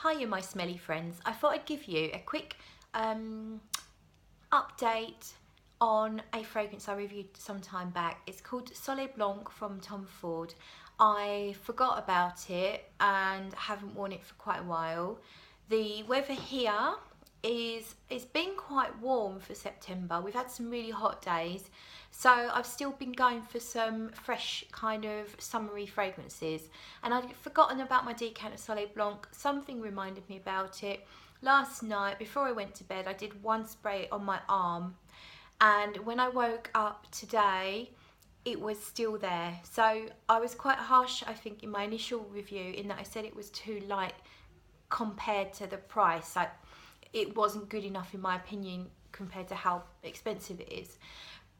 Hiya my smelly friends. I thought I'd give you a quick update on a fragrance I reviewed some time back. It's called Soleil Blanc from Tom Ford. I forgot about it and haven't worn it for quite a while. The weather here it's been quite warm for September. We've had some really hot days, so I've still been going for some fresh kind of summery fragrances, and I'd forgotten about my decant of Soleil Blanc. Something reminded me about it. Last night before I went to bed I did one spray on my arm, and when I woke up today it was still there. So I was quite harsh, I think, in my initial review, in that I said it was too light compared to the price. Like, it wasn't good enough in my opinion compared to how expensive it is.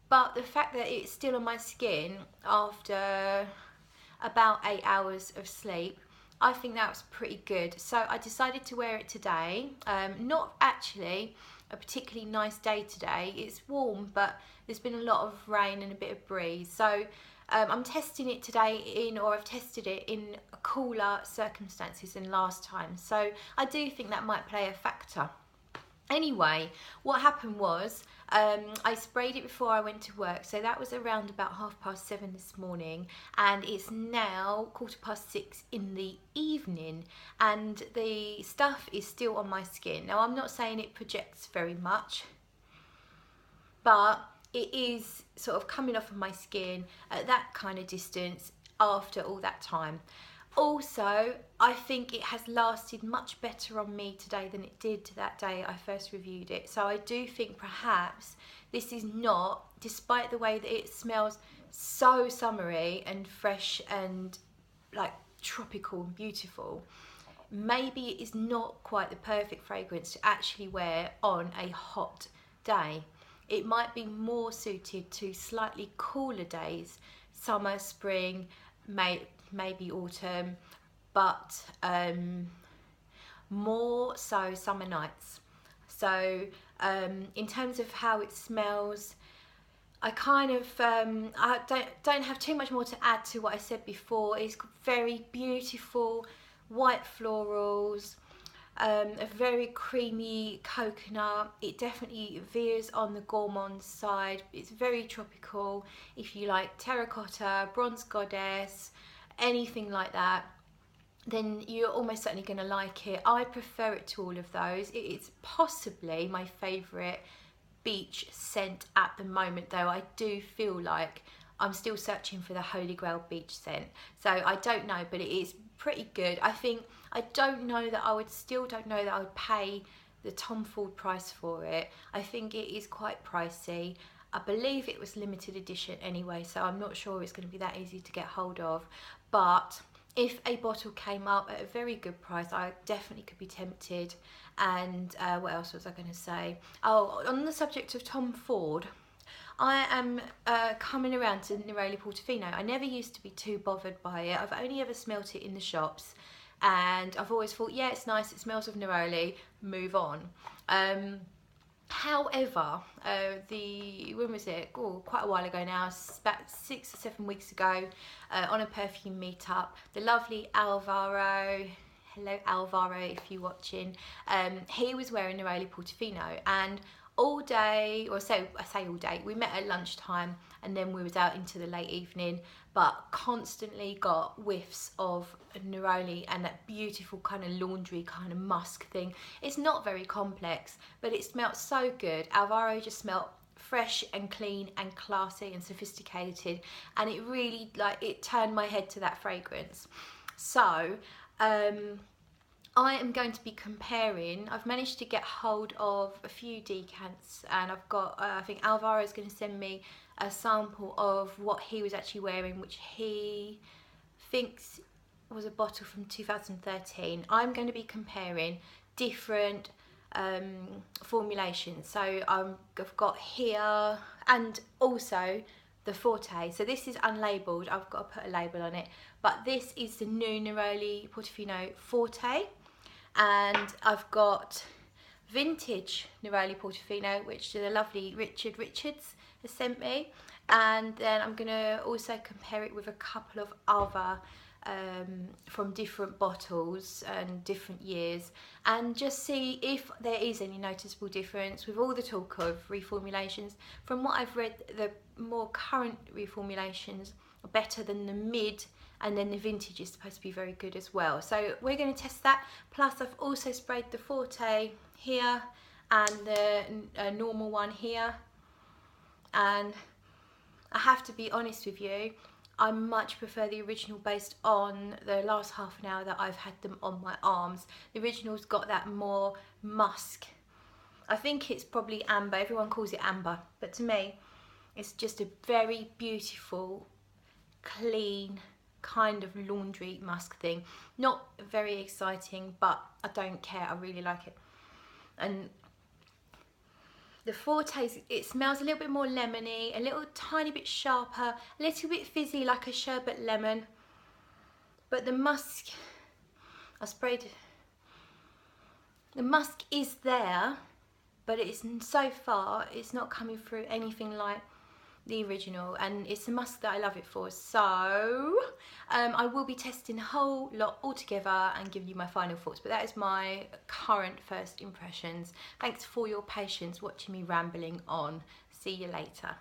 But the fact that it's still on my skin after about 8 hours of sleep, I think that was pretty good. So I decided to wear it today. Not actually a particularly nice day today. It's warm, but there's been a lot of rain and a bit of breeze. So I'm testing it today I've tested it in cooler circumstances than last time. So I do think that might play a factor. Anyway, what happened was I sprayed it before I went to work, so that was around about 7:30 this morning, and it's now 6:15 in the evening, and the stuff is still on my skin. Now, I'm not saying it projects very much, but it is sort of coming off of my skin at that kind of distance after all that time. Also, I think it has lasted much better on me today than it did that day I first reviewed it. So I do think perhaps this is not, despite the way that it smells so summery and fresh and like tropical and beautiful, maybe it is not quite the perfect fragrance to actually wear on a hot day. It might be more suited to slightly cooler days, summer, spring, maybe autumn, but more so summer nights. So in terms of how it smells, I kind of I don't have too much more to add to what I said before. It's very beautiful white florals, a very creamy coconut. It definitely veers on the gourmand side. It's very tropical. If you like terracotta, bronze goddess, anything like that, then you're almost certainly going to like it. I prefer it to all of those. It's possibly my favourite beach scent at the moment, though I do feel like I'm still searching for the Holy Grail beach scent. So I don't know, but it is pretty good. I don't know that I would pay the Tom Ford price for it. I think it is quite pricey. I believe it was limited edition anyway, so I'm not sure it's going to be that easy to get hold of. But if a bottle came up at a very good price, I definitely could be tempted. And what else was I going to say? Oh, on the subject of Tom Ford, I am coming around to Neroli Portofino. I never used to be too bothered by it. I've only ever smelt it in the shops, and I've always thought, yeah, it's nice, it smells of Neroli, move on. However, when was it? Oh, quite a while ago now, about 6 or 7 weeks ago, on a perfume meetup, the lovely Alvaro, hello Alvaro if you're watching, he was wearing Neroli Portofino, and all day, or so I say all day, we met at lunchtime and then we was out into the late evening, but constantly got whiffs of Neroli and that beautiful kind of laundry kind of musk thing. It's not very complex, but it smelled so good. Alvaro just smelled fresh and clean and classy and sophisticated, and it really, like, it turned my head to that fragrance. So I am going to be comparing. I've managed to get hold of a few decants, and I've got, I think Alvaro is going to send me a sample of what he was actually wearing, which he thinks was a bottle from 2013. I'm going to be comparing different formulations. So I've got here, and also the Forte. So this is unlabelled, I've got to put a label on it, but this is the new Neroli Portofino Forte. And I've got vintage Neroli Portofino, which the lovely Richard Richards has sent me, and then I'm going to also compare it with a couple of other from different bottles and different years, and just see if there is any noticeable difference with all the talk of reformulations. From what I've read, the more current reformulations are better than the mid, and then the vintage is supposed to be very good as well. So we're going to test that. Plus I've also sprayed the Forte here and the normal one here, and I have to be honest with you, I much prefer the original based on the last half an hour that I've had them on my arms. The original's got that more musk. I think it's probably amber, everyone calls it amber, but to me it's just a very beautiful, clean kind of laundry musk thing. Not very exciting, but I don't care, I really like it. And the Forte, it smells a little bit more lemony, a little tiny bit sharper, a little bit fizzy like a sherbet lemon. But the musk, I sprayed, the musk is there, but it's so far, it's not coming through anything like the original, and it's the musk that I love it for. So I will be testing a whole lot all together and giving you my final thoughts, but that is my current first impressions. Thanks for your patience watching me rambling on. See you later.